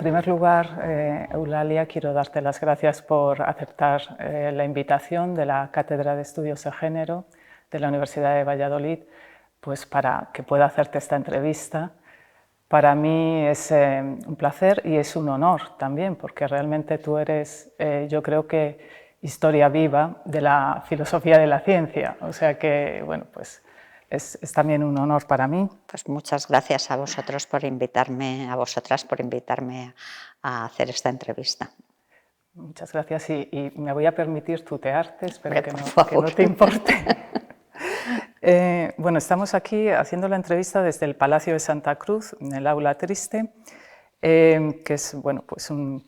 primer lugar, Eulalia, quiero darte las gracias por aceptar la invitación de la Cátedra de Estudios de Género de la Universidad de Valladolid, pues para que pueda hacerte esta entrevista. Para mí es un placer y es un honor también, porque realmente tú eres, yo creo que, historia viva de la filosofía de la ciencia. O sea que, bueno, pues es también un honor para mí. Pues muchas gracias a vosotros por invitarme, a vosotras por invitarme a hacer esta entrevista. Muchas gracias y me voy a permitir tutearte, espero que no te importe. Bueno, estamos aquí haciendo la entrevista desde el Palacio de Santa Cruz, en el Aula Triste, que es bueno, pues un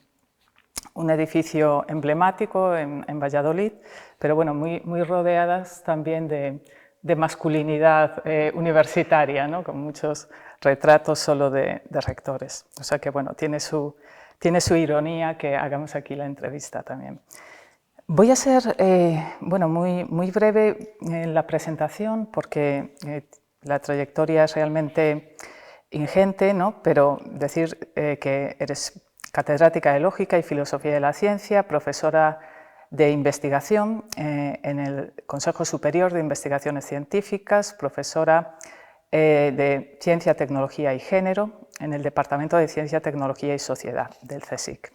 edificio emblemático en Valladolid, pero bueno, muy rodeadas también de masculinidad universitaria, ¿no? Con muchos retratos solo de rectores. O sea que bueno, tiene su ironía que hagamos aquí la entrevista también. Voy a ser bueno, muy breve en la presentación porque la trayectoria es realmente ingente, ¿no? Pero decir que eres catedrática de Lógica y Filosofía de la Ciencia, profesora de investigación en el Consejo Superior de Investigaciones Científicas, profesora de Ciencia, Tecnología y Género en el Departamento de Ciencia, Tecnología y Sociedad del CSIC.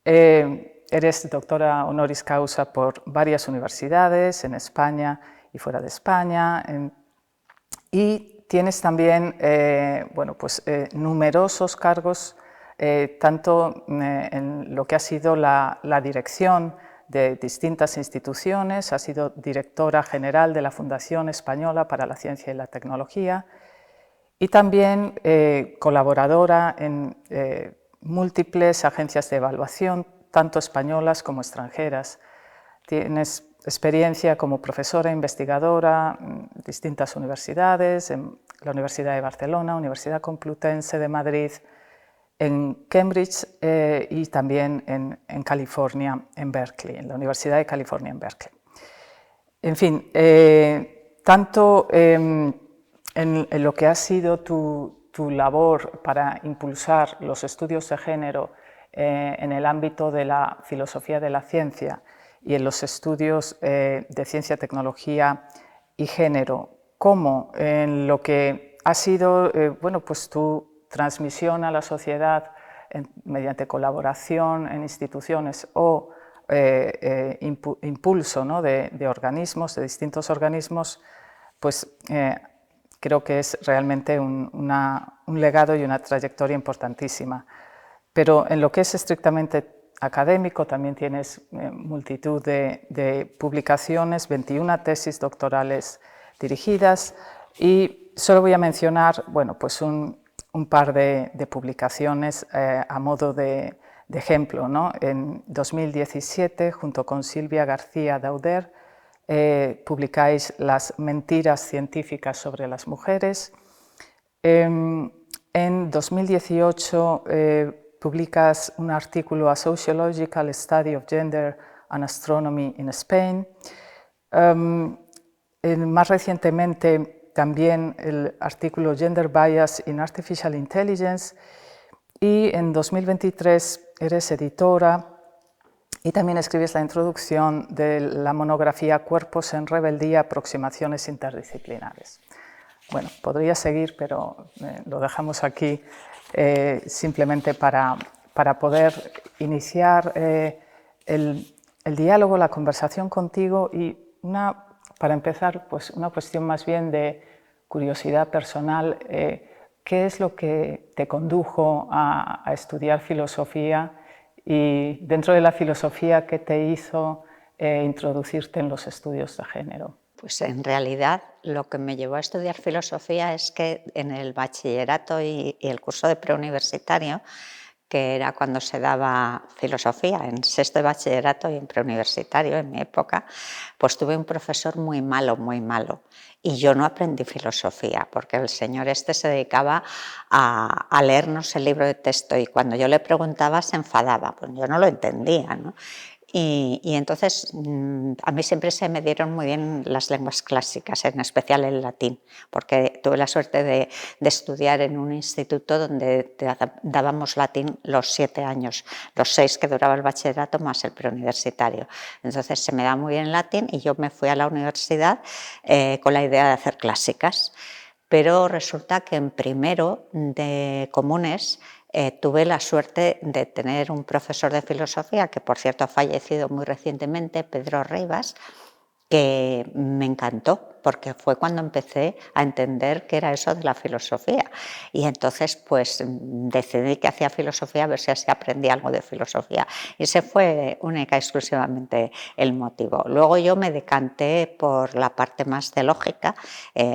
Eres doctora honoris causa por varias universidades en España y fuera de España, y tienes también bueno, pues, numerosos cargos, tanto en lo que ha sido la dirección de distintas instituciones. Has sido directora general de la Fundación Española para la Ciencia y la Tecnología y también colaboradora en múltiples agencias de evaluación, tanto españolas como extranjeras. Tienes experiencia como profesora investigadora en distintas universidades, en la Universidad de Barcelona, Universidad Complutense de Madrid, en Cambridge y también en California, en Berkeley, en la Universidad de California en Berkeley. En fin, tanto en lo que ha sido tu labor para impulsar los estudios de género en el ámbito de la filosofía de la ciencia y en los estudios de ciencia, tecnología y género, como en lo que ha sido bueno, pues tu transmisión a la sociedad mediante colaboración en instituciones o impulso, ¿no? de organismos, de distintos organismos, pues creo que es realmente un legado y una trayectoria importantísima. Pero en lo que es estrictamente académico también tienes multitud de publicaciones, 21 tesis doctorales dirigidas, y solo voy a mencionar bueno, pues un par de publicaciones a modo de ejemplo, ¿no? En 2017, junto con Silvia García Dauder, publicáis Las mentiras científicas sobre las mujeres. En 2018 publicas un artículo A Sociological Study of Gender and Astronomy in Spain. Más recientemente también el artículo Gender Bias in Artificial Intelligence, y en 2023 eres editora y también escribes la introducción de la monografía Cuerpos en rebeldía, aproximaciones interdisciplinares. Bueno, podría seguir, pero lo dejamos aquí simplemente para poder iniciar el diálogo, la conversación contigo, y para empezar, pues una cuestión más bien de curiosidad personal. ¿Qué es lo que te condujo a estudiar filosofía? Y dentro de la filosofía, ¿qué te hizo introducirte en los estudios de género? Pues en realidad lo que me llevó a estudiar filosofía es que en el bachillerato y el curso de preuniversitario, que era cuando se daba filosofía, en sexto de bachillerato y en preuniversitario, en mi época, pues tuve un profesor muy malo, y yo no aprendí filosofía, porque el señor este se dedicaba a leernos el libro de texto, y cuando yo le preguntaba se enfadaba, pues yo no lo entendía, ¿no? Y entonces a mí siempre se me dieron muy bien las lenguas clásicas, en especial el latín, porque tuve la suerte de estudiar en un instituto donde dábamos latín los 7 años, los 6 que duraba el bachillerato más el preuniversitario. Entonces se me da muy bien el latín y yo me fui a la universidad con la idea de hacer clásicas, pero resulta que en primero de comunes tuve la suerte de tener un profesor de filosofía, que por cierto ha fallecido muy recientemente, Pedro Rivas, que me encantó, porque fue cuando empecé a entender qué era eso de la filosofía. Y entonces pues decidí que hacía filosofía, a ver si así aprendí algo de filosofía. Y ese fue única y exclusivamente el motivo. Luego yo me decanté por la parte más de lógica.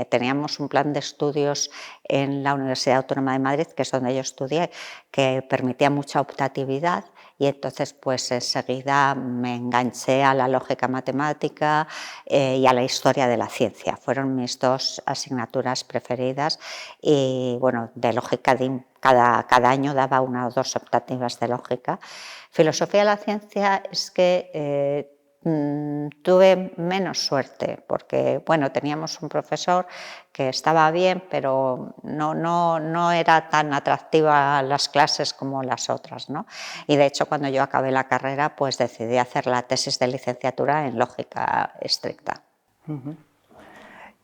Teníamos un plan de estudios en la Universidad Autónoma de Madrid, que es donde yo estudié, que permitía mucha optatividad. Y entonces pues enseguida me enganché a la lógica matemática y a la historia de la ciencia. Fueron mis 2 asignaturas preferidas y bueno, de lógica cada año daba 1 o 2 optativas de lógica. Filosofía de la ciencia es que tuve menos suerte porque bueno, teníamos un profesor que estaba bien, pero no era tan atractiva las clases como las otras, ¿no? Y de hecho cuando yo acabé la carrera pues decidí hacer la tesis de licenciatura en lógica estricta.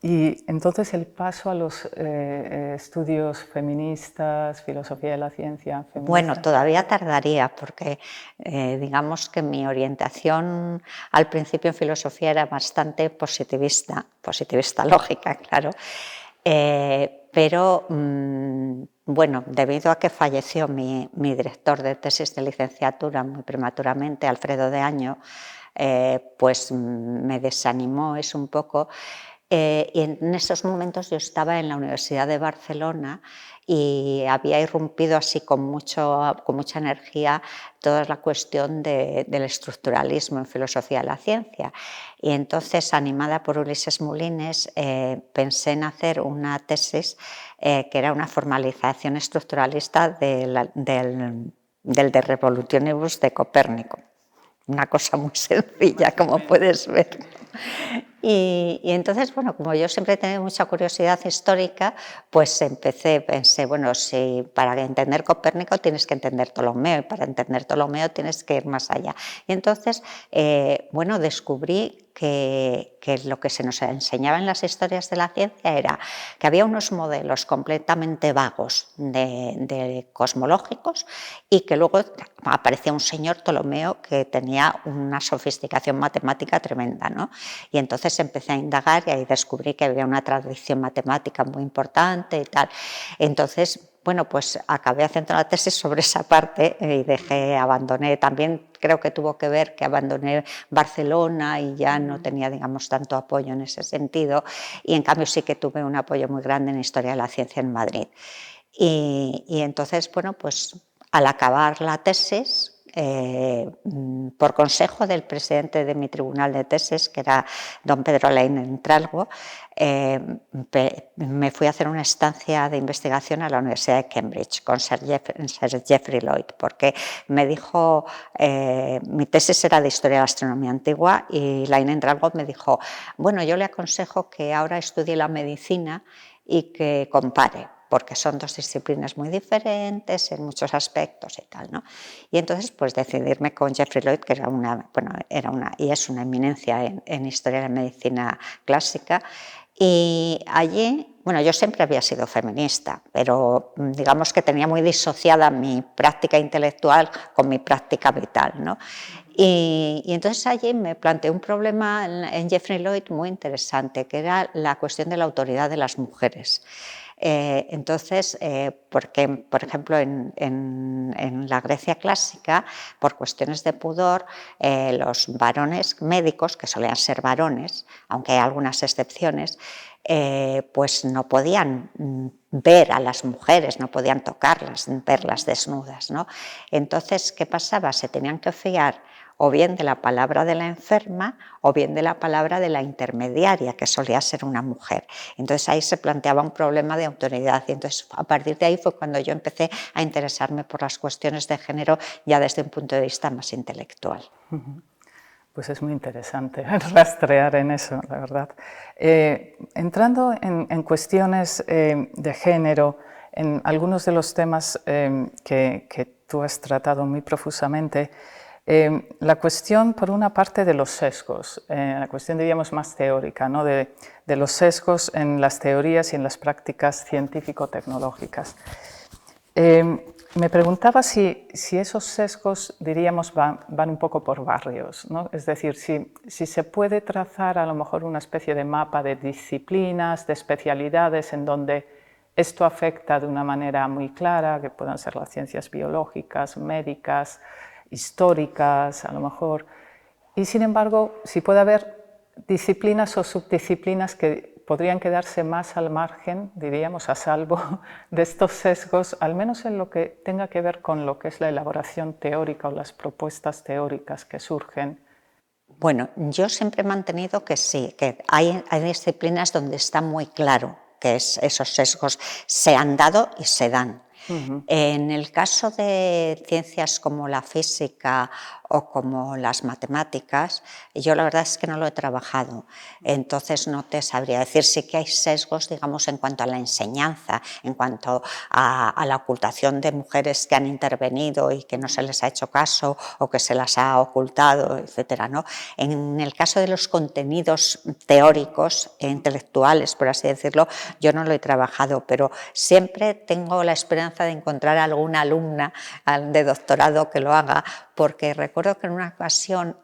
Y entonces el paso a los estudios feministas, filosofía de la ciencia feminista. Bueno, todavía tardaría porque digamos que mi orientación al principio en filosofía era bastante positivista lógica, claro, pero bueno, debido a que falleció mi director de tesis de licenciatura muy prematuramente, Alfredo de Año, pues me desanimó eso un poco. Y en esos momentos yo estaba en la Universidad de Barcelona y había irrumpido así con mucha energía toda la cuestión del estructuralismo en filosofía de la ciencia. Y entonces, animada por Ulises Molines, pensé en hacer una tesis que era una formalización estructuralista del De Revolutionibus de Copérnico. Una cosa muy sencilla, como puedes ver. Y entonces, bueno, como yo siempre he tenido mucha curiosidad histórica, pues pensé, bueno, si para entender Copérnico tienes que entender Ptolomeo, y para entender Ptolomeo tienes que ir más allá. Y entonces, bueno, descubrí que lo que se nos enseñaba en las historias de la ciencia era que había unos modelos completamente vagos de cosmológicos y que luego aparecía un señor Ptolomeo que tenía una sofisticación matemática tremenda, ¿no? Y entonces empecé a indagar y ahí descubrí que había una tradición matemática muy importante y tal. Entonces, bueno, pues acabé haciendo la tesis sobre esa parte y abandoné. También creo que tuvo que ver que abandoné Barcelona y ya no tenía, digamos, tanto apoyo en ese sentido. Y en cambio sí que tuve un apoyo muy grande en Historia de la Ciencia en Madrid. Y entonces, bueno, pues al acabar la tesis, por consejo del presidente de mi tribunal de tesis, que era don Pedro Leinentralgo, me fui a hacer una estancia de investigación a la Universidad de Cambridge con Sir Geoffrey Lloyd, porque me dijo, mi tesis era de Historia de la Astronomía Antigua y Leinentralgo me dijo, bueno, yo le aconsejo que ahora estudie la medicina y que compare, porque son 2 disciplinas muy diferentes en muchos aspectos y tal, ¿no? Y entonces pues decidirme con Geoffrey Lloyd, que es una eminencia en historia de la medicina clásica, y allí, bueno, yo siempre había sido feminista, pero digamos que tenía muy disociada mi práctica intelectual con mi práctica vital, ¿no? Y entonces allí me planteé un problema en Geoffrey Lloyd muy interesante, que era la cuestión de la autoridad de las mujeres. Entonces, porque, por ejemplo, en la Grecia clásica, por cuestiones de pudor, los varones médicos, que solían ser varones, aunque hay algunas excepciones, pues no podían ver a las mujeres, no podían tocarlas, verlas desnudas, ¿no? Entonces, ¿qué pasaba? Se tenían que fiar o bien de la palabra de la enferma o bien de la palabra de la intermediaria, que solía ser una mujer. Entonces ahí se planteaba un problema de autoridad y entonces a partir de ahí fue cuando yo empecé a interesarme por las cuestiones de género ya desde un punto de vista más intelectual. Pues es muy interesante rastrear en eso, la verdad. Entrando en cuestiones de género, en algunos de los temas que tú has tratado muy profusamente, la cuestión, por una parte, de los sesgos, la cuestión, diríamos, más teórica, ¿no? de los sesgos en las teorías y en las prácticas científico-tecnológicas. Me preguntaba si esos sesgos, diríamos, van un poco por barrios, ¿no? Es decir, si se puede trazar a lo mejor una especie de mapa de disciplinas, de especialidades en donde esto afecta de una manera muy clara, que puedan ser las ciencias biológicas, médicas, históricas, a lo mejor, y sin embargo, si puede haber disciplinas o subdisciplinas que podrían quedarse más al margen, diríamos, a salvo de estos sesgos, al menos en lo que tenga que ver con lo que es la elaboración teórica o las propuestas teóricas que surgen. Bueno, yo siempre he mantenido que sí, que hay disciplinas donde está muy claro que esos sesgos se han dado y se dan. En el caso de ciencias como la física o como las matemáticas, yo la verdad es que no lo he trabajado, entonces no te sabría decir. Sí que hay sesgos, digamos, en cuanto a la enseñanza, en cuanto a la ocultación de mujeres que han intervenido y que no se les ha hecho caso o que se las ha ocultado, etcétera, ¿no? En el caso de los contenidos teóricos e intelectuales, por así decirlo, yo no lo he trabajado, pero siempre tengo la esperanza de encontrar alguna alumna de doctorado que lo haga, porque recuerdo que en una ocasión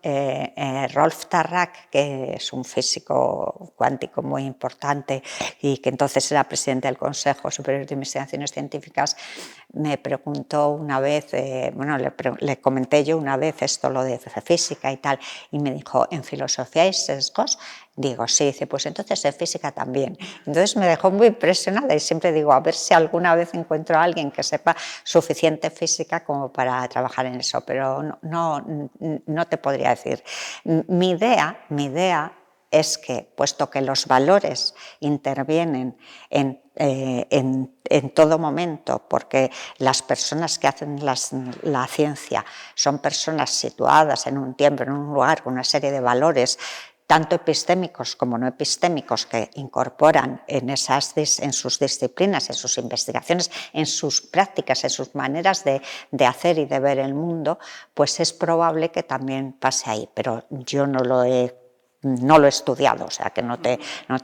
Rolf Tarrak, que es un físico cuántico muy importante y que entonces era presidente del Consejo Superior de Investigaciones Científicas, me preguntó una vez, bueno, le comenté yo una vez esto, lo de física y tal, y me dijo, ¿en filosofía hay sesgos? Digo, sí, dice, pues entonces en física también. Entonces me dejó muy impresionada y siempre digo, a ver si alguna vez encuentro a alguien que sepa suficiente física como para trabajar en eso, pero no te podría decir. Mi idea es que, puesto que los valores intervienen en todo momento, porque las personas que hacen la ciencia son personas situadas en un tiempo, en un lugar, con una serie de valores, tanto epistémicos como no epistémicos, que incorporan en sus disciplinas, en sus investigaciones, en sus prácticas, en sus maneras de hacer y de ver el mundo, pues es probable que también pase ahí, pero yo no lo he estudiado, o sea que no te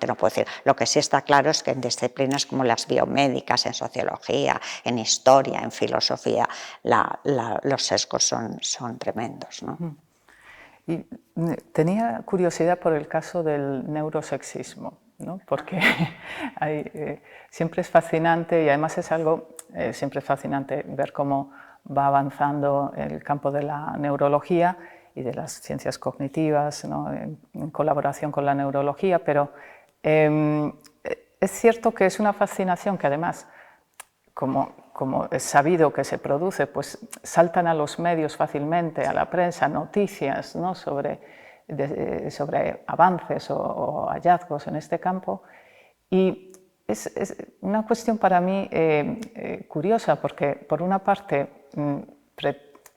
lo puedo decir. Lo que sí está claro es que en disciplinas como las biomédicas, en sociología, en historia, en filosofía, los sesgos son tremendos, ¿no? Y tenía curiosidad por el caso del neurosexismo, ¿no? Porque siempre es fascinante y además es algo, siempre es fascinante ver cómo va avanzando el campo de la neurología y de las ciencias cognitivas, ¿no? en colaboración con la neurología, pero es cierto que es una fascinación que además, como es sabido que se produce, pues saltan a los medios fácilmente, a la prensa, noticias, ¿no? sobre avances o hallazgos en este campo. Y es una cuestión para mí curiosa, porque por una parte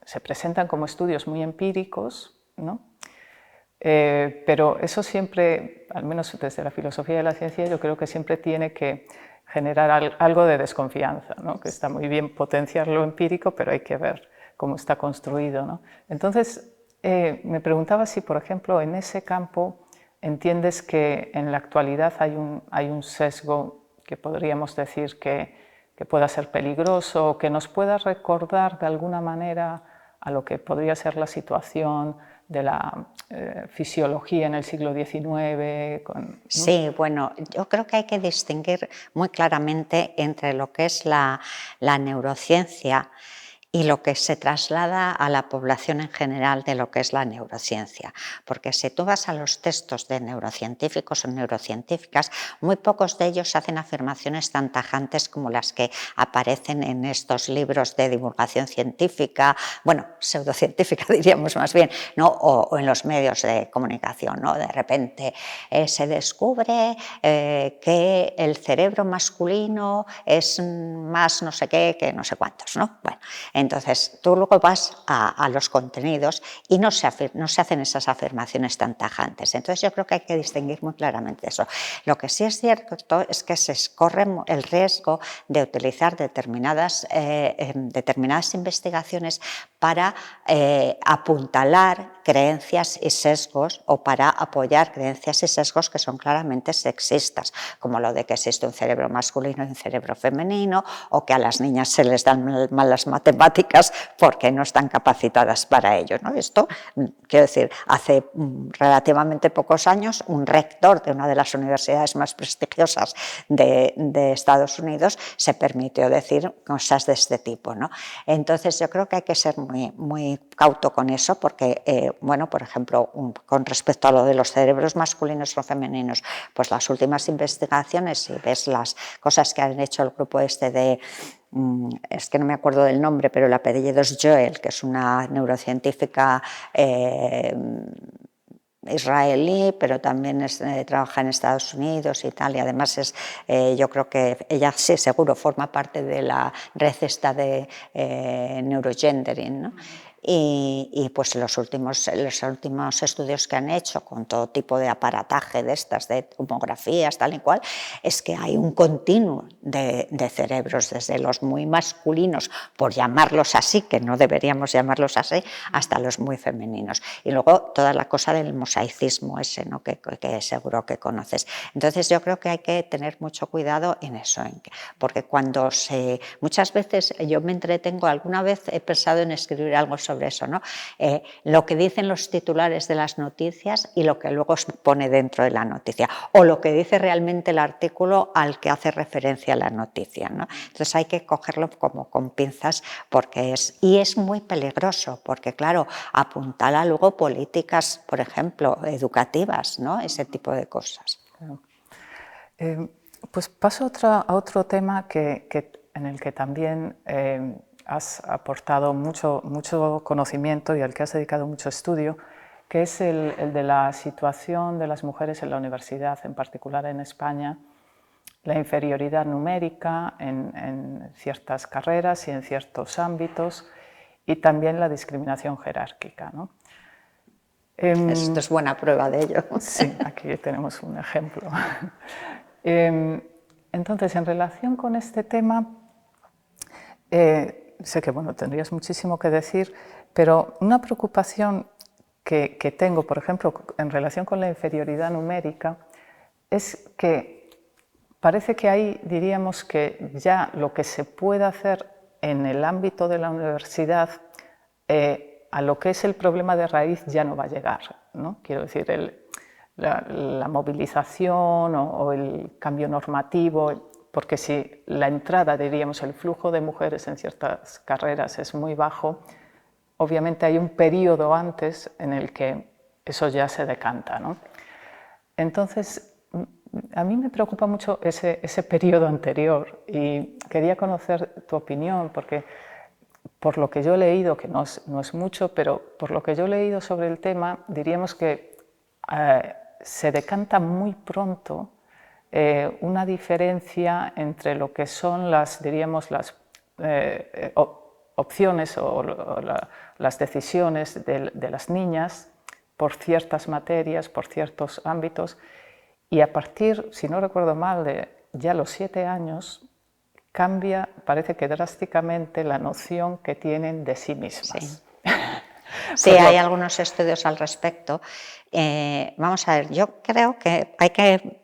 se presentan como estudios muy empíricos, ¿no? Pero eso siempre, al menos desde la filosofía de la ciencia, yo creo que siempre tiene que generar algo de desconfianza, ¿no? Que está muy bien potenciar lo empírico, pero hay que ver cómo está construido, ¿no? Entonces, me preguntaba si, por ejemplo, en ese campo entiendes que en la actualidad hay un sesgo que podríamos decir que pueda ser peligroso o que nos pueda recordar de alguna manera a lo que podría ser la situación de la fisiología en el siglo XIX. ¿No? Sí, bueno, yo creo que hay que distinguir muy claramente entre lo que es la neurociencia y lo que se traslada a la población en general de lo que es la neurociencia. Porque si tú vas a los textos de neurocientíficos o neurocientíficas, muy pocos de ellos hacen afirmaciones tan tajantes como las que aparecen en estos libros de divulgación científica, bueno, pseudocientífica diríamos más bien, ¿no? o en los medios de comunicación, ¿no? De repente se descubre que el cerebro masculino es más no sé qué que no sé cuántos, ¿no? Bueno, Entonces, tú luego vas a los contenidos y no se hacen esas afirmaciones tan tajantes. Entonces, yo creo que hay que distinguir muy claramente eso. Lo que sí es cierto es que se corre el riesgo de utilizar determinadas investigaciones para apuntalar creencias y sesgos o para apoyar creencias y sesgos que son claramente sexistas, como lo de que existe un cerebro masculino y un cerebro femenino, o que a las niñas se les dan mal las matemáticas porque no están capacitadas para ello, ¿no? Esto, quiero decir, hace relativamente pocos años un rector de una de las universidades más prestigiosas de Estados Unidos se permitió decir cosas de este tipo, ¿no? Entonces yo creo que hay que ser muy cauto con eso porque, bueno, por ejemplo, con respecto a lo de los cerebros masculinos o femeninos, pues las últimas investigaciones, si ves las cosas que han hecho el grupo este de, es que no me acuerdo del nombre, pero el apellido es Joel, que es una neurocientífica israelí, pero también trabaja en Estados Unidos y tal, y además yo creo que ella sí seguro forma parte de la red esta de neurogendering, ¿no? Y pues los últimos estudios que han hecho con todo tipo de aparataje de estas, de tomografías, tal y cual, es que hay un continuo de cerebros, desde los muy masculinos, por llamarlos así, que no deberíamos llamarlos así, hasta los muy femeninos. Y luego toda la cosa del mosaicismo ese, ¿no? que seguro que conoces. Entonces yo creo que hay que tener mucho cuidado en eso, porque cuando muchas veces yo me entretengo, alguna vez he pensado en escribir algo sobre eso, ¿no? Lo que dicen los titulares de las noticias y lo que luego se pone dentro de la noticia, o lo que dice realmente el artículo al que hace referencia la noticia, ¿no? Entonces hay que cogerlo como con pinzas porque es muy peligroso, porque claro, apuntala luego políticas, por ejemplo, educativas, ¿no? Ese tipo de cosas. Claro. Pues paso a otro tema en el que también has aportado mucho conocimiento y al que has dedicado mucho estudio, que es el de la situación de las mujeres en la universidad, en particular en España, la inferioridad numérica en ciertas carreras y en ciertos ámbitos, y también la discriminación jerárquica, ¿no? Esto es buena prueba de ello. Sí, aquí tenemos un ejemplo. Entonces, en relación con este tema, sé que bueno, tendrías muchísimo que decir, pero una preocupación que tengo, por ejemplo, en relación con la inferioridad numérica, es que parece que ahí diríamos que ya lo que se puede hacer en el ámbito de la universidad a lo que es el problema de raíz ya no va a llegar, ¿no? Quiero decir, la movilización o el cambio normativo, porque si la entrada, diríamos, el flujo de mujeres en ciertas carreras es muy bajo, obviamente hay un periodo antes en el que eso ya se decanta, ¿no? Entonces, a mí me preocupa mucho ese periodo anterior y quería conocer tu opinión, porque por lo que yo he leído, que no es mucho, pero por lo que yo he leído sobre el tema, diríamos que se decanta muy pronto una diferencia entre lo que son diríamos, las opciones o las decisiones de las niñas por ciertas materias, por ciertos ámbitos, y a partir, si no recuerdo mal, de ya los 7 años, cambia, parece que drásticamente, la noción que tienen de sí mismas. Sí, sí, hay algunos estudios al respecto. Vamos a ver, yo creo que hay que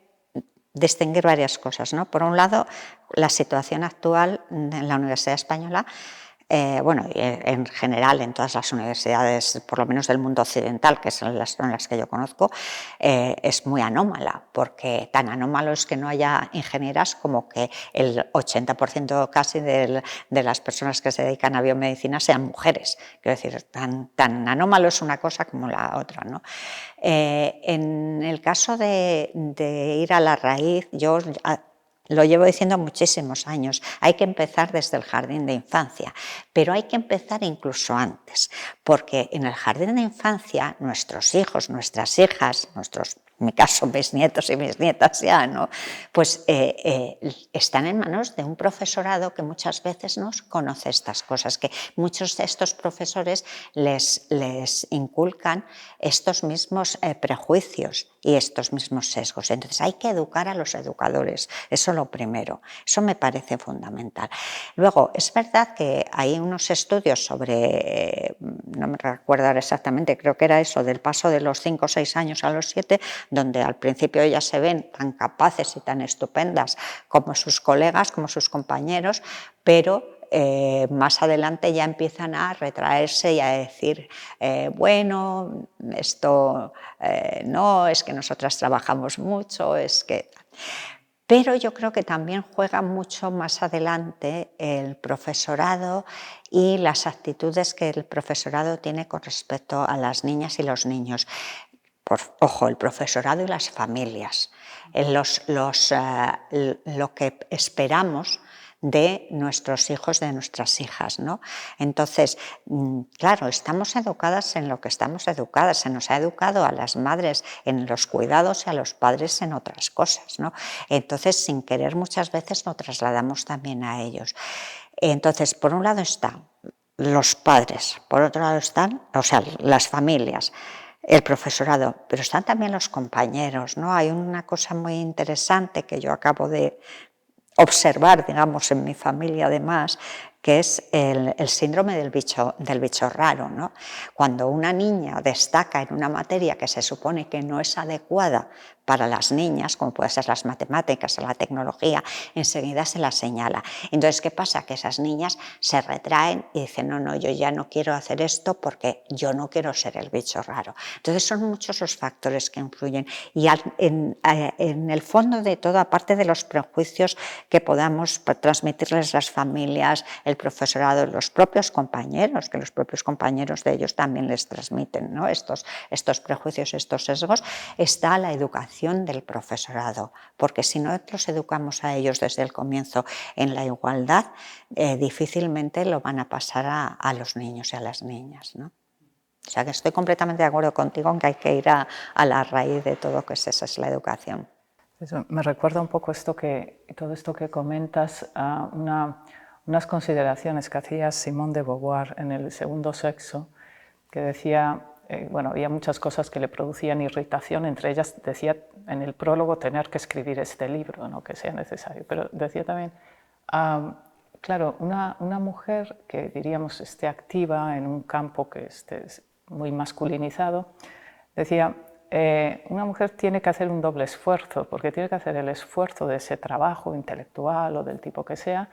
distinguir varias cosas, ¿no? Por un lado, la situación actual en la Universidad Española, bueno, en general en todas las universidades, por lo menos del mundo occidental, que son las que yo conozco, es muy anómala, porque tan anómalo es que no haya ingenieras como que el 80% casi de las personas que se dedican a biomedicina sean mujeres. Quiero decir, tan anómalo es una cosa como la otra, ¿no? En el caso de ir a la raíz, yo lo llevo diciendo muchísimos años, hay que empezar desde el jardín de infancia, pero hay que empezar incluso antes, porque en el jardín de infancia nuestros hijos, nuestras hijas, nuestros en mi caso mis nietos y mis nietas ya, ¿no? Pues están en manos de un profesorado que muchas veces no conoce estas cosas, que muchos de estos profesores les inculcan estos mismos prejuicios y estos mismos sesgos. Entonces hay que educar a los educadores, eso es lo primero, eso me parece fundamental. Luego, es verdad que hay unos estudios sobre, no me recuerdo ahora exactamente, creo que era eso, del paso de los 5 o 6 años a los 7, donde al principio ellas se ven tan capaces y tan estupendas como sus colegas, como sus compañeros, pero más adelante ya empiezan a retraerse y a decir, bueno, esto no, es que nosotras trabajamos mucho, es que... Pero yo creo que también juega mucho más adelante el profesorado y las actitudes que el profesorado tiene con respecto a las niñas y los niños. Ojo, el profesorado y las familias, lo que esperamos de nuestros hijos, de nuestras hijas, ¿no? Entonces, claro, estamos educadas en lo que estamos educadas, se nos ha educado a las madres en los cuidados y a los padres en otras cosas, ¿no? Entonces, sin querer muchas veces lo trasladamos también a ellos. Entonces, por un lado están los padres, por otro lado están, o sea, las familias, el profesorado, pero están también los compañeros, ¿no? Hay una cosa muy interesante que yo acabo de observar, digamos, en mi familia además, que es el síndrome del bicho raro, ¿no? Cuando una niña destaca en una materia que se supone que no es adecuada para las niñas, como pueden ser las matemáticas o la tecnología, enseguida se la señala. Entonces, ¿qué pasa? Que esas niñas se retraen y dicen, no, no, yo ya no quiero hacer esto porque yo no quiero ser el bicho raro. Entonces, son muchos los factores que influyen. Y en el fondo de todo, aparte de los prejuicios que podamos transmitirles las familias, el profesorado, los propios compañeros, que los propios compañeros de ellos también les transmiten, ¿no? estos prejuicios, estos sesgos, está la educación del profesorado, porque si no los educamos a ellos desde el comienzo en la igualdad, difícilmente lo van a pasar a los niños y a las niñas, ¿no? O sea que estoy completamente de acuerdo contigo en que hay que ir a la raíz de todo, que esa es la educación. Eso me recuerda un poco todo esto que comentas a unas consideraciones que hacía Simone de Beauvoir en El segundo sexo, que decía, bueno, había muchas cosas que le producían irritación, entre ellas decía en el prólogo tener que escribir este libro, no que sea necesario, pero decía también, claro, una mujer que diríamos esté activa en un campo que esté muy masculinizado, decía, una mujer tiene que hacer un doble esfuerzo, porque tiene que hacer el esfuerzo de ese trabajo intelectual o del tipo que sea,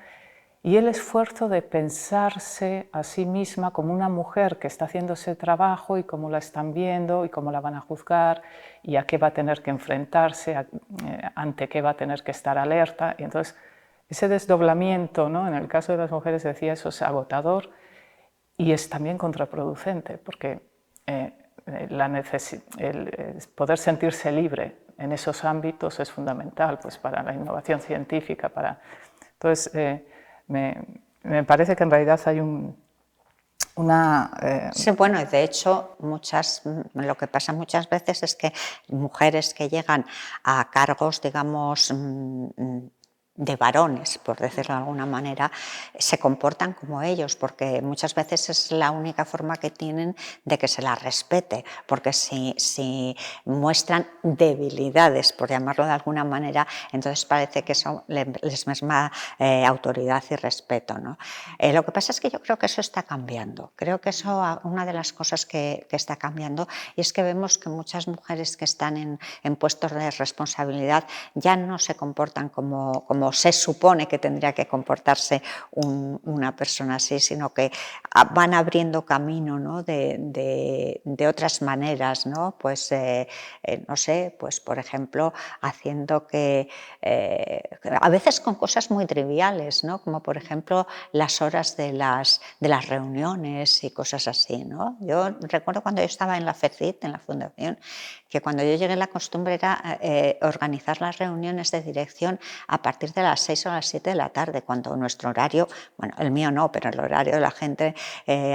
y el esfuerzo de pensarse a sí misma como una mujer que está haciendo ese trabajo y cómo la están viendo y cómo la van a juzgar y a qué va a tener que enfrentarse, ante qué va a tener que estar alerta. Y entonces, ese desdoblamiento, ¿no? En el caso de las mujeres decía, eso es agotador y es también contraproducente, porque el poder sentirse libre en esos ámbitos es fundamental, pues, para la innovación científica. Entonces, me parece que en realidad hay una... Sí, bueno, de hecho, lo que pasa muchas veces es que mujeres que llegan a cargos, digamos, de varones, por decirlo de alguna manera, se comportan como ellos, porque muchas veces es la única forma que tienen de que se las respete, porque si muestran debilidades, por llamarlo de alguna manera, entonces parece que eso les merma autoridad y respeto, ¿no? Lo que pasa es que yo creo que eso está cambiando, creo que eso, una de las cosas que está cambiando, y es que vemos que muchas mujeres que están en puestos de responsabilidad ya no se comportan como se supone que tendría que comportarse una persona así, sino que van abriendo camino, ¿no? de otras maneras, ¿no? Pues, no sé, pues por ejemplo, haciendo que, a veces con cosas muy triviales, ¿no? Como por ejemplo las horas de las reuniones y cosas así, ¿no? Yo recuerdo cuando yo estaba en la FECIT, en la fundación, que cuando yo llegué la costumbre era organizar las reuniones de dirección a partir de de las 6 o las 7 de la tarde, cuando nuestro horario, bueno, el mío no, pero el horario de la gente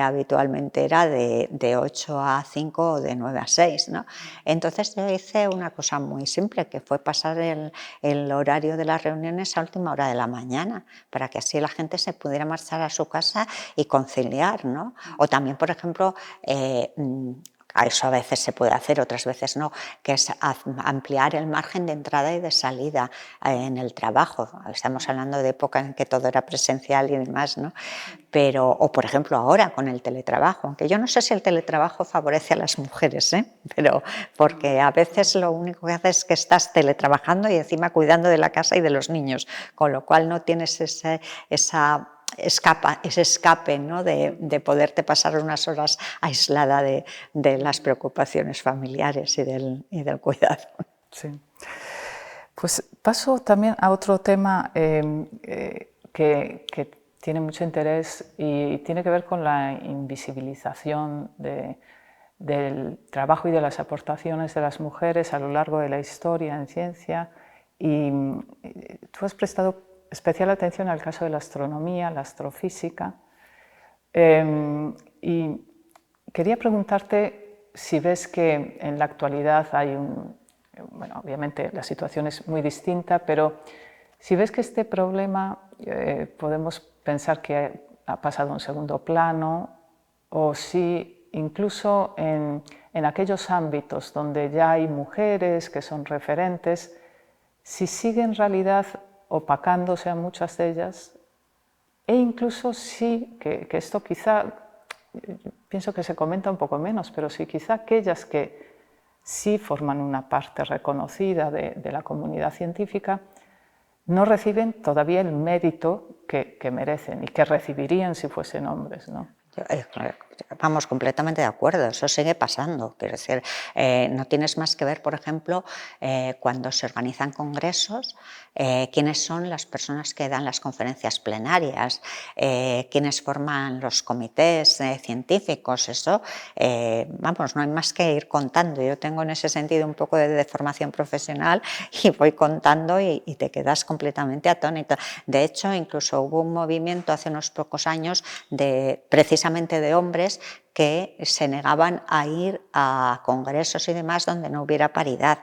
habitualmente era de 8 a 5 o de 9 a 6, ¿no? Entonces yo hice una cosa muy simple, que fue pasar el horario de las reuniones a última hora de la mañana, para que así la gente se pudiera marchar a su casa y conciliar, ¿no? O también, por ejemplo, a eso a veces se puede hacer, otras veces no, que es ampliar el margen de entrada y de salida en el trabajo. Estamos hablando de época en que todo era presencial y demás, ¿no? Pero, o por ejemplo ahora con el teletrabajo, aunque yo no sé si el teletrabajo favorece a las mujeres, pero porque a veces lo único que haces es que estás teletrabajando y encima cuidando de la casa y de los niños, con lo cual no tienes ese escape, ¿no? de poderte pasar unas horas aislada de las preocupaciones familiares y del cuidado. Sí. Pues paso también a otro tema que tiene mucho interés y tiene que ver con la invisibilización del trabajo y de las aportaciones de las mujeres a lo largo de la historia en ciencia. Y tú has prestado especial atención al caso de la astronomía, la astrofísica, y quería preguntarte si ves que en la actualidad hay bueno, obviamente la situación es muy distinta, pero si ves que este problema podemos pensar que ha pasado a un segundo plano, o si incluso en aquellos ámbitos donde ya hay mujeres que son referentes, si sigue en realidad opacándose a muchas de ellas, e incluso sí, que esto quizá, pienso que se comenta un poco menos, pero sí quizá aquellas que sí forman una parte reconocida de la comunidad científica, no reciben todavía el mérito que merecen y que recibirían si fuesen hombres, ¿no? Vamos, completamente de acuerdo, eso sigue pasando. Quiero decir, no tienes más que ver, por ejemplo, cuando se organizan congresos, quiénes son las personas que dan las conferencias plenarias, quiénes forman los comités científicos, eso, vamos, no hay más que ir contando. Yo tengo en ese sentido un poco de formación profesional y voy contando y te quedas completamente atónito. De hecho, incluso hubo un movimiento hace unos pocos años precisamente de hombres que se negaban a ir a congresos y demás donde no hubiera paridad.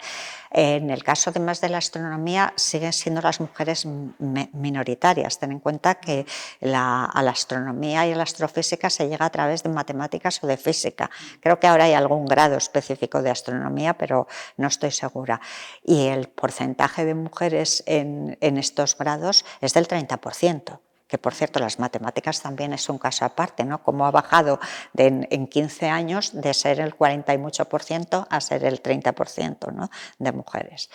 En el caso además de la astronomía siguen siendo las mujeres minoritarias. Ten en cuenta que a la astronomía y a la astrofísica se llega a través de matemáticas o de física. Creo que ahora hay algún grado específico de astronomía, pero no estoy segura. Y el porcentaje de mujeres en estos grados es del 30%. Que por cierto las matemáticas también es un caso aparte, ¿no? Cómo ha bajado en 15 años de ser el 40 y mucho por ciento a ser el 30%, ¿no? de mujeres.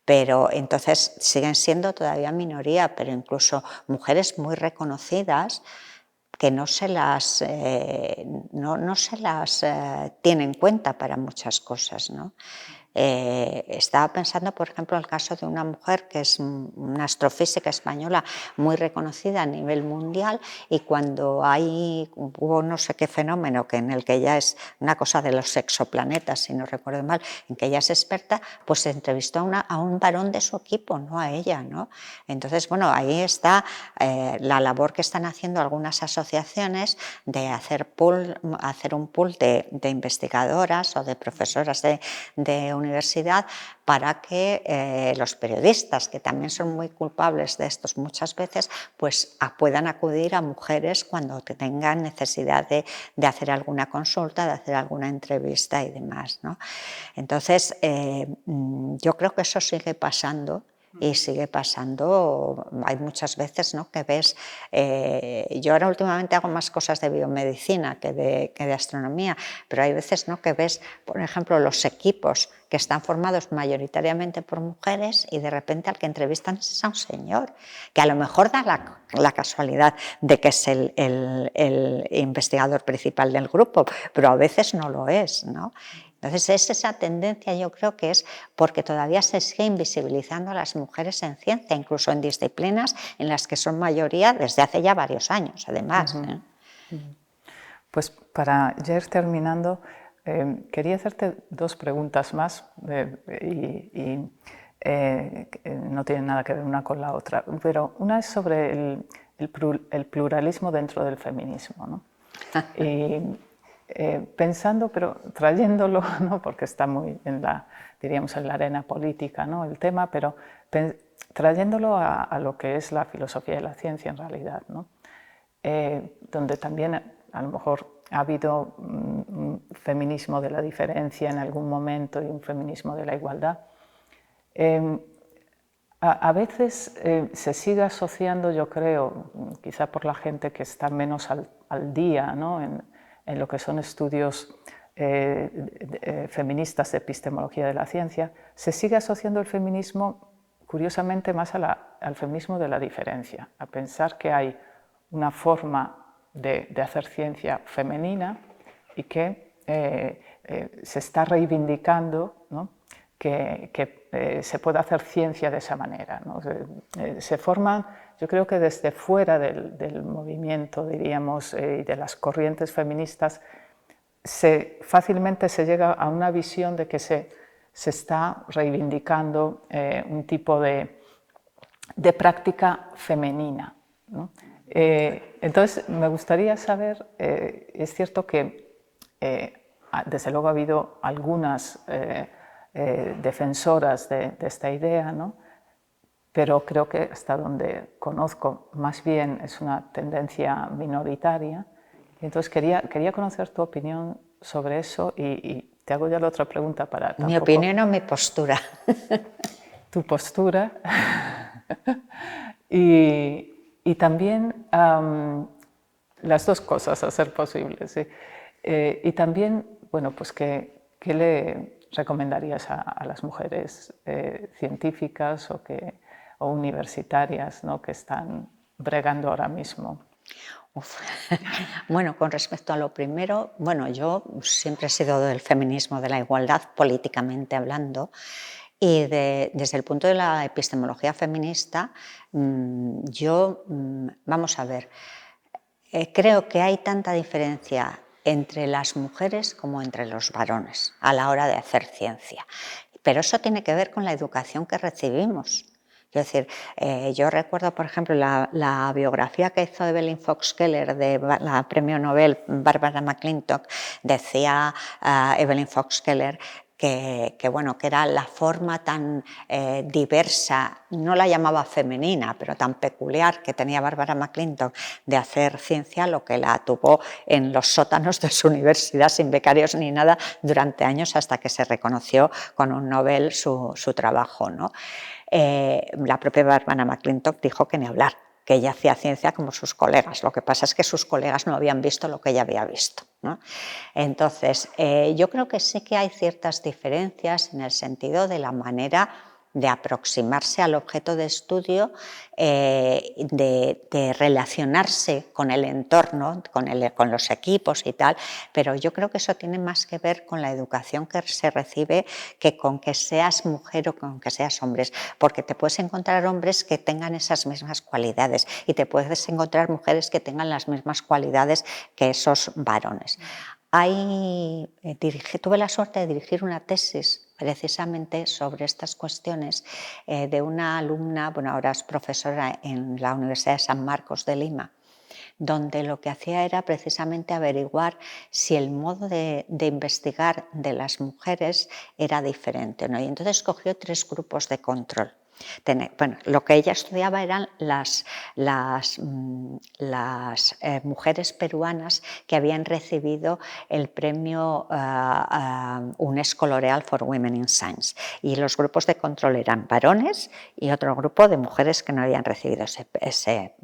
Pero entonces siguen siendo todavía minoría, pero incluso mujeres muy reconocidas que no se las tiene en cuenta para muchas cosas, ¿no? Estaba pensando, por ejemplo, en el caso de una mujer que es una astrofísica española muy reconocida a nivel mundial, y cuando hubo no sé qué fenómeno en el que ella es una cosa de los exoplanetas, si no recuerdo mal, en que ella es experta, pues se entrevistó a un varón de su equipo, no a ella, ¿no? Entonces, bueno, ahí está la labor que están haciendo algunas asociaciones de hacer un pool de investigadoras o de profesoras de universidad para que los periodistas, que también son muy culpables de estos muchas veces, pues puedan acudir a mujeres cuando tengan necesidad de hacer alguna consulta, de hacer alguna entrevista y demás, ¿no? Entonces, yo creo que eso sigue pasando. Y sigue pasando, hay muchas veces, ¿no? que ves, yo ahora últimamente hago más cosas de biomedicina que de astronomía, pero hay veces, ¿no? que ves, por ejemplo, los equipos que están formados mayoritariamente por mujeres y de repente al que entrevistan es a un señor, que a lo mejor da la casualidad de que es el investigador principal del grupo, pero a veces no lo es, ¿no? Entonces, es esa tendencia, yo creo que es porque todavía se sigue invisibilizando a las mujeres en ciencia, incluso en disciplinas en las que son mayoría desde hace ya varios años, además. Pues para ya ir terminando, quería hacerte dos preguntas más y no tienen nada que ver una con la otra, pero una es sobre el pluralismo dentro del feminismo, ¿no? Y pensando, pero trayéndolo, ¿no? Porque está muy diríamos, en la arena política, ¿no? El tema, pero trayéndolo a lo que es la filosofía de la ciencia en realidad, ¿no? Donde también a lo mejor ha habido un feminismo de la diferencia en algún momento y un feminismo de la igualdad. A veces se sigue asociando, yo creo, quizá por la gente que está menos al día, ¿no? en lo que son estudios feministas de epistemología de la ciencia, se sigue asociando el feminismo, curiosamente, más al feminismo de la diferencia, a pensar que hay una forma de hacer ciencia femenina y que se está reivindicando, ¿no? que se puede hacer ciencia de esa manera, ¿no? Se forman, yo creo que desde fuera del movimiento, diríamos, y de las corrientes feministas, fácilmente se llega a una visión de que se está reivindicando un tipo de práctica femenina, ¿no? Entonces, me gustaría saber, es cierto que desde luego ha habido algunas defensoras de esta idea, ¿no? Pero creo que hasta donde conozco más bien es una tendencia minoritaria. Entonces quería conocer tu opinión sobre eso y te hago ya la otra pregunta para Mi opinión o mi postura. Tu postura y también las dos cosas a ser posible, ¿sí? Y también, bueno, pues ¿qué le recomendarías a las mujeres científicas o universitarias, ¿no? que están bregando ahora mismo? Bueno, con respecto a lo primero, bueno, yo siempre he sido del feminismo, de la igualdad, políticamente hablando, y desde el punto de la epistemología feminista, vamos a ver, creo que hay tanta diferencia entre las mujeres como entre los varones a la hora de hacer ciencia. Pero eso tiene que ver con la educación que recibimos. Es decir, yo recuerdo, por ejemplo, la biografía que hizo Evelyn Fox Keller de la premio Nobel Barbara McClintock. Decía Evelyn Fox Keller que era la forma tan diversa, no la llamaba femenina, pero tan peculiar que tenía Barbara McClintock de hacer ciencia, lo que la tuvo en los sótanos de su universidad sin becarios ni nada durante años, hasta que se reconoció con un Nobel su trabajo, ¿no? La propia Barbara McClintock dijo que ni hablar, que ella hacía ciencia como sus colegas. Lo que pasa es que sus colegas no habían visto lo que ella había visto, ¿no? Entonces, yo creo que sí que hay ciertas diferencias en el sentido de la manera de aproximarse al objeto de estudio, de relacionarse con el entorno, con los equipos y tal, pero yo creo que eso tiene más que ver con la educación que se recibe que con que seas mujer o con que seas hombre, porque te puedes encontrar hombres que tengan esas mismas cualidades y te puedes encontrar mujeres que tengan las mismas cualidades que esos varones. Tuve la suerte de dirigir una tesis precisamente sobre estas cuestiones de una alumna, bueno, ahora es profesora en la Universidad de San Marcos de Lima, donde lo que hacía era precisamente averiguar si el modo de investigar de las mujeres era diferente, ¿no? Y entonces cogió 3 grupos de control. Bueno, lo que ella estudiaba eran las mujeres peruanas que habían recibido el premio UNESCO L'Oréal for Women in Science, y los grupos de control eran varones y otro grupo de mujeres que no habían recibido ese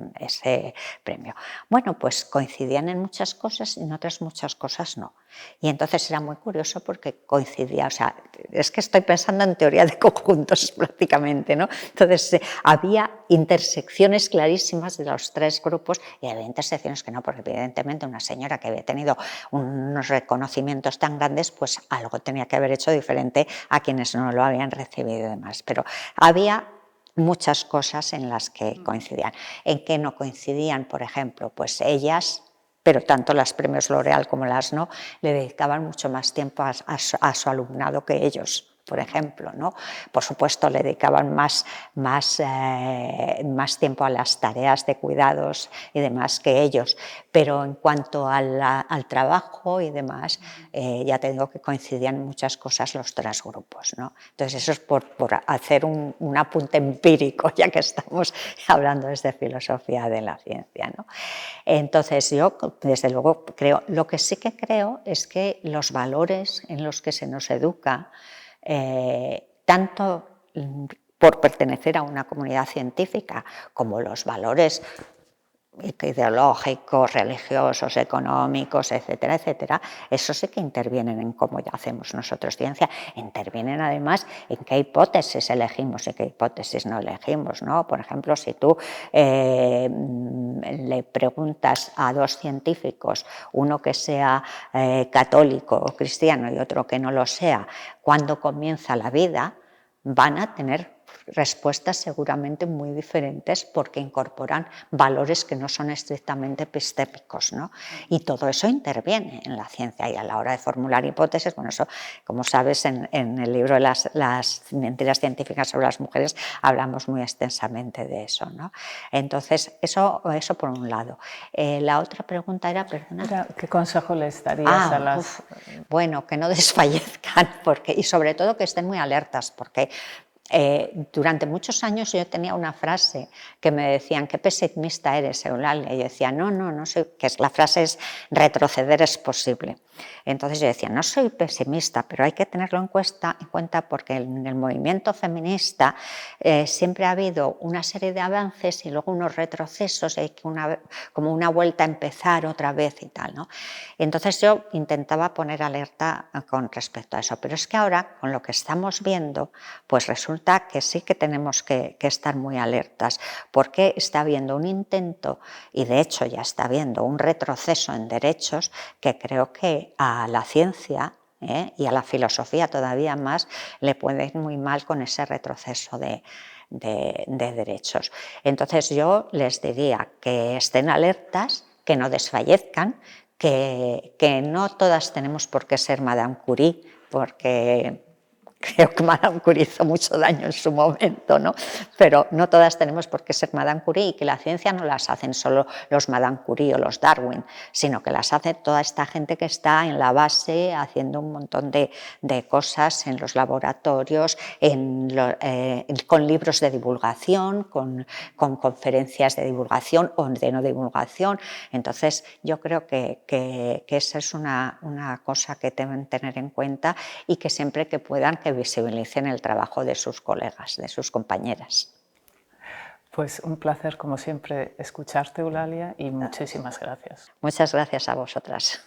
premio. Bueno, pues coincidían en muchas cosas y en otras muchas cosas no. Y entonces era muy curioso porque coincidía, o sea, es que estoy pensando en teoría de conjuntos prácticamente, ¿no? Entonces había intersecciones clarísimas de los 3 grupos y había intersecciones que no, porque evidentemente una señora que había tenido unos reconocimientos tan grandes, pues algo tenía que haber hecho diferente a quienes no lo habían recibido y demás. Pero había muchas cosas en las que coincidían. En que no coincidían, por ejemplo, pues ellas, pero tanto las premios L'Oréal como las no, le dedicaban mucho más tiempo a su alumnado que ellos. por ejemplo, ¿no? Por supuesto, le dedicaban más tiempo a las tareas de cuidados y demás que ellos, pero en cuanto al trabajo y demás, ya te digo que coincidían en muchas cosas los tres grupos, ¿no? Entonces, eso es por hacer un apunte empírico, ya que estamos hablando desde filosofía de la ciencia, ¿no? Entonces, yo, desde luego, creo, lo que sí que creo es que los valores en los que se nos educa, tanto por pertenecer a una comunidad científica como los valores ideológicos, religiosos, económicos, etcétera, etcétera, eso sí que intervienen en cómo hacemos nosotros ciencia, intervienen además en qué hipótesis elegimos y qué hipótesis no elegimos, ¿no? Por ejemplo, si tú le preguntas a dos científicos, uno que sea católico o cristiano y otro que no lo sea, ¿cuándo comienza la vida?, van a tener respuestas seguramente muy diferentes porque incorporan valores que no son estrictamente epistémicos, ¿no? Y todo eso interviene en la ciencia, y a la hora de formular hipótesis, bueno, eso, como sabes, en el libro de las mentiras científicas sobre las mujeres hablamos muy extensamente de eso, ¿no? Entonces, eso por un lado. La otra pregunta era, perdona. ¿Qué consejo les darías a las...? Bueno, que no desfallezcan y sobre todo que estén muy alertas, porque durante muchos años yo tenía una frase que me decían: qué pesimista eres, Eulalia. Y yo decía, no soy, que la frase es retroceder es posible. Entonces yo decía, no soy pesimista, pero hay que tenerlo en cuenta porque en el movimiento feminista siempre ha habido una serie de avances y luego unos retrocesos, hay que como una vuelta a empezar otra vez y tal, ¿no? Entonces yo intentaba poner alerta con respecto a eso, pero es que ahora, con lo que estamos viendo, pues resulta que sí que tenemos que estar muy alertas, porque está habiendo un intento, y de hecho ya está habiendo un retroceso en derechos que creo que a la ciencia y a la filosofía todavía más le puede ir muy mal con ese retroceso de derechos. Entonces yo les diría que estén alertas, que no desfallezcan, que no todas tenemos por qué ser Madame Curie, porque creo que Madame Curie hizo mucho daño en su momento, ¿no? Pero no todas tenemos por qué ser Madame Curie, y que la ciencia no las hacen solo los Madame Curie o los Darwin, sino que las hace toda esta gente que está en la base haciendo un montón de cosas en los laboratorios, con libros de divulgación, con conferencias de divulgación o de no divulgación. Entonces, yo creo que esa es una cosa que deben tener en cuenta, y que siempre que puedan que visibilicen el trabajo de sus colegas, de sus compañeras. Pues un placer, como siempre, escucharte, Eulalia, y muchísimas gracias. Muchas gracias a vosotras.